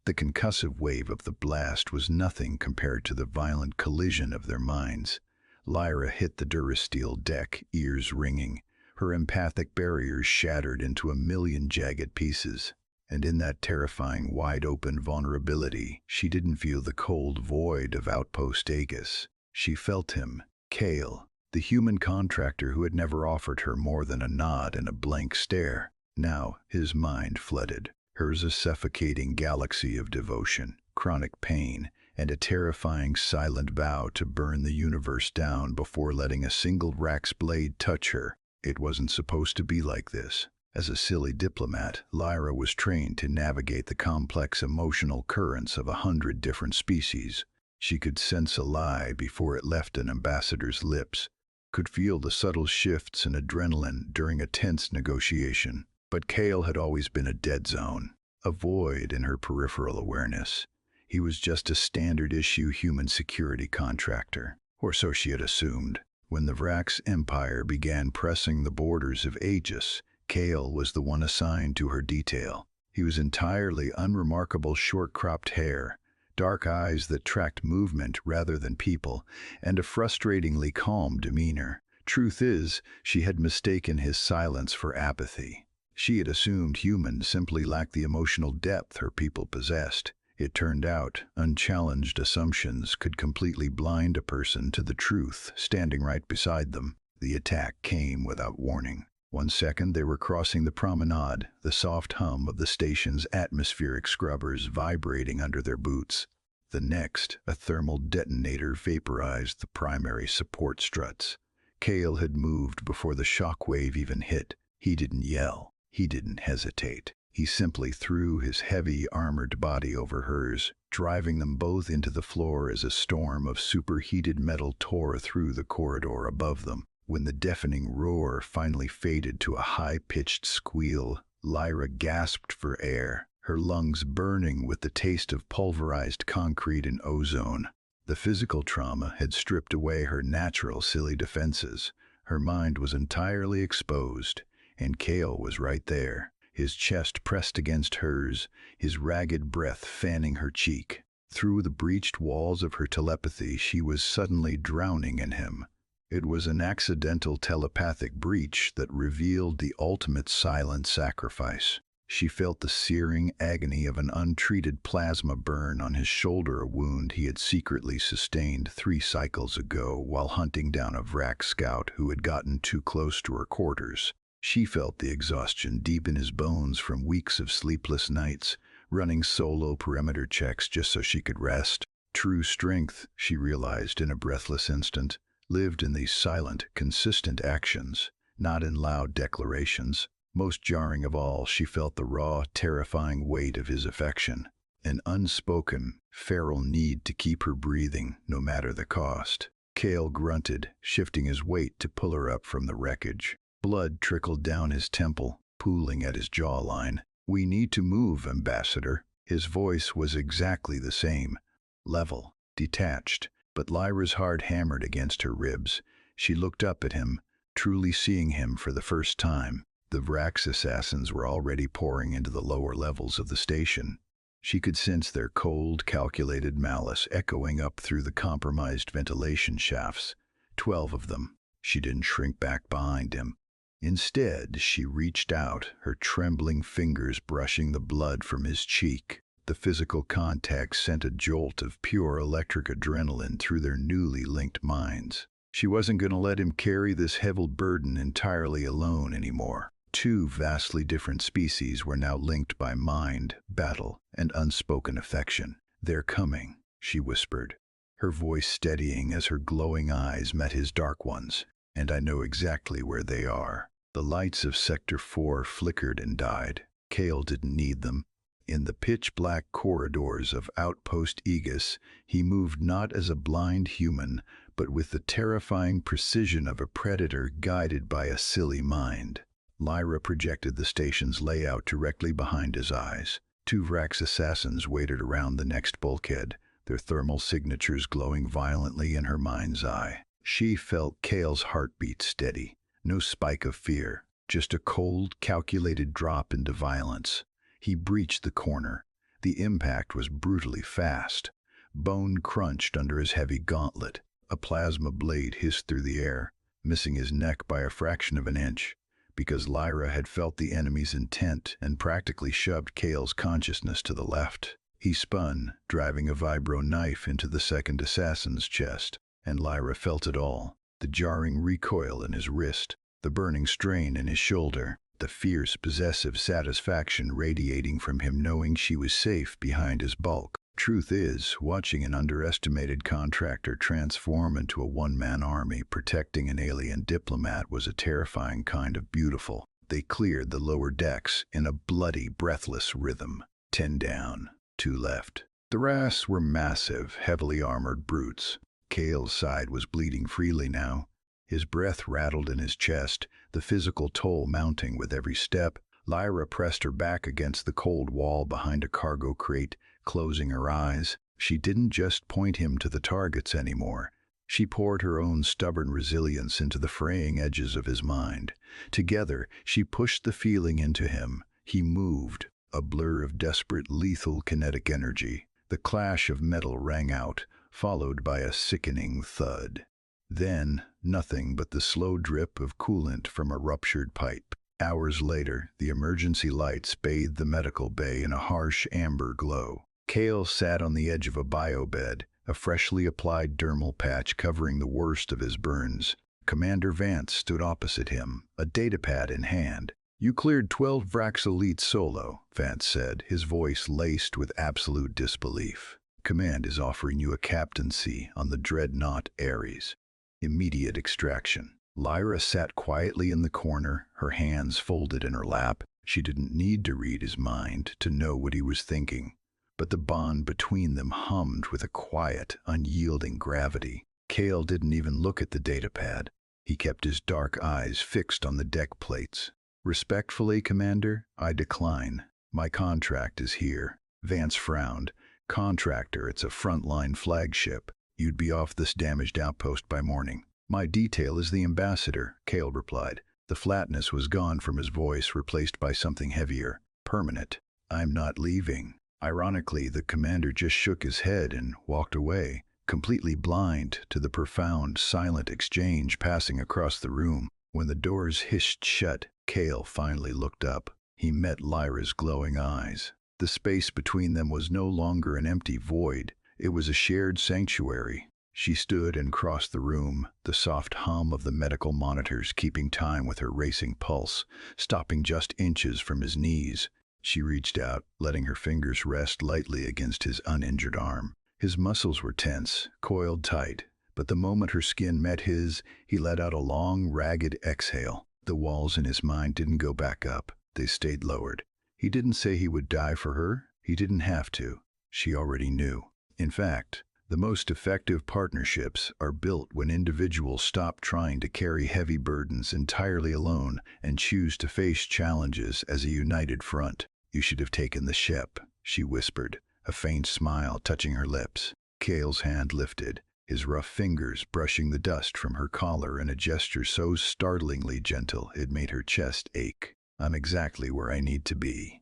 The concussive wave of the blast was nothing compared to the violent collision of their minds. Lyra hit the durasteel deck, ears ringing. Her empathic barriers shattered into a million jagged pieces. And in that terrifying, wide-open vulnerability, she didn't feel the cold void of Outpost Aegis. She felt him, Kale, the human contractor who had never offered her more than a nod and a blank stare. Now his mind flooded. Hers a suffocating galaxy of devotion, chronic pain, and a terrifying silent vow to burn the universe down before letting a single Rax blade touch her. It wasn't supposed to be like this. As a silly diplomat, Lyra was trained to navigate the complex emotional currents of 100 different species. She could sense a lie before it left an ambassador's lips, could feel the subtle shifts in adrenaline during a tense negotiation. But Kale had always been a dead zone, a void in her peripheral awareness. He was just a standard-issue human security contractor, or so she had assumed. When the Vrax Empire began pressing the borders of Aegis, Kale was the one assigned to her detail. He was entirely unremarkable short-cropped hair, dark eyes that tracked movement rather than people, and a frustratingly calm demeanor. Truth is, she had mistaken his silence for apathy. She had assumed humans simply lacked the emotional depth her people possessed. It turned out, unchallenged assumptions could completely blind a person to the truth standing right beside them. The attack came without warning. One second they were crossing the promenade, the soft hum of the station's atmospheric scrubbers vibrating under their boots. The next, a thermal detonator vaporized the primary support struts. Kale had moved before the shockwave even hit. He didn't yell. He didn't hesitate. He simply threw his heavy, armored body over hers, driving them both into the floor as a storm of superheated metal tore through the corridor above them. When the deafening roar finally faded to a high-pitched squeal, Lyra gasped for air, her lungs burning with the taste of pulverized concrete and ozone. The physical trauma had stripped away her natural silly defenses. Her mind was entirely exposed, and Kale was right there, his chest pressed against hers, his ragged breath fanning her cheek. Through the breached walls of her telepathy, she was suddenly drowning in him. It was an accidental telepathic breach that revealed the ultimate silent sacrifice. She felt the searing agony of an untreated plasma burn on his shoulder, a wound he had secretly sustained 3 cycles ago while hunting down a Vrax scout who had gotten too close to her quarters. She felt the exhaustion deep in his bones from weeks of sleepless nights, running solo perimeter checks just so she could rest. True strength, she realized in a breathless instant, lived in these silent, consistent actions, not in loud declarations. Most jarring of all, she felt the raw, terrifying weight of his affection, an unspoken, feral need to keep her breathing, no matter the cost. Kale grunted, shifting his weight to pull her up from the wreckage. Blood trickled down his temple, pooling at his jawline. "We need to move, Ambassador." His voice was exactly the same, level, detached, but Lyra's heart hammered against her ribs. She looked up at him, truly seeing him for the first time. The Vrax assassins were already pouring into the lower levels of the station. She could sense their cold, calculated malice echoing up through the compromised ventilation shafts. 12 of them. She didn't shrink back behind him. Instead, she reached out, her trembling fingers brushing the blood from his cheek. The physical contact sent a jolt of pure electric adrenaline through their newly linked minds. She wasn't going to let him carry this heavy burden entirely alone anymore. 2 vastly different species were now linked by mind, battle, and unspoken affection. "They're coming," she whispered, her voice steadying as her glowing eyes met his dark ones. "And I know exactly where they are." The lights of Sector 4 flickered and died. Kale didn't need them. In the pitch-black corridors of Outpost Aegis, he moved not as a blind human, but with the terrifying precision of a predator guided by a silly mind. Lyra projected the station's layout directly behind his eyes. 2 Vrax assassins waited around the next bulkhead, their thermal signatures glowing violently in her mind's eye. She felt Kale's heartbeat steady. No spike of fear, just a cold, calculated drop into violence. He breached the corner, The impact was brutally fast. Bone crunched under his heavy gauntlet. A plasma blade hissed through the air, missing his neck by a fraction of an inch, because Lyra had felt the enemy's intent and practically shoved Cale's consciousness to the left. He spun, driving a vibro knife into the second assassin's chest, and Lyra felt it all. The jarring recoil in his wrist, the burning strain in his shoulder, the fierce, possessive satisfaction radiating from him knowing she was safe behind his bulk. Truth is, watching an underestimated contractor transform into a one-man army protecting an alien diplomat was a terrifying kind of beautiful. They cleared the lower decks in a bloody, breathless rhythm. 10 down, 2 left. The rafts were massive, heavily armored brutes. Cale's side was bleeding freely now. His breath rattled in his chest, the physical toll mounting with every step. Lyra pressed her back against the cold wall behind a cargo crate, closing her eyes. She didn't just point him to the targets anymore. She poured her own stubborn resilience into the fraying edges of his mind. Together, she pushed the feeling into him. He moved, a blur of desperate, lethal kinetic energy. The clash of metal rang out, followed by a sickening thud. Then, nothing but the slow drip of coolant from a ruptured pipe. Hours later, the emergency lights bathed the medical bay in a harsh amber glow. Cale sat on the edge of a biobed, a freshly applied dermal patch covering the worst of his burns. Commander Vance stood opposite him, a datapad in hand. "You cleared 12 Vrax Elite solo," Vance said, his voice laced with absolute disbelief. "Command is offering you a captaincy on the Dreadnought Ares. Immediate extraction." Lyra sat quietly in the corner, her hands folded in her lap. She didn't need to read his mind to know what he was thinking, but the bond between them hummed with a quiet, unyielding gravity. Cale didn't even look at the datapad. He kept his dark eyes fixed on the deck plates. "Respectfully, Commander, I decline. My contract is here." Vance frowned. "Contractor, it's a frontline flagship. You'd be off this damaged outpost by morning." "My detail is the ambassador," Cale replied. The flatness was gone from his voice, replaced by something heavier. "Permanent. I'm not leaving." Ironically, the commander just shook his head and walked away, completely blind to the profound, silent exchange passing across the room. When the doors hissed shut, Cale finally looked up. He met Lyra's glowing eyes. The space between them was no longer an empty void. It was a shared sanctuary. She stood and crossed the room, the soft hum of the medical monitors keeping time with her racing pulse, stopping just inches from his knees. She reached out, letting her fingers rest lightly against his uninjured arm. His muscles were tense, coiled tight, but the moment her skin met his, he let out a long, ragged exhale. The walls in his mind didn't go back up. They stayed lowered. He didn't say he would die for her. He didn't have to. She already knew. In fact, the most effective partnerships are built when individuals stop trying to carry heavy burdens entirely alone and choose to face challenges as a united front. "You should have taken the ship," she whispered, a faint smile touching her lips. Cale's hand lifted, his rough fingers brushing the dust from her collar in a gesture so startlingly gentle it made her chest ache. "I'm exactly where I need to be."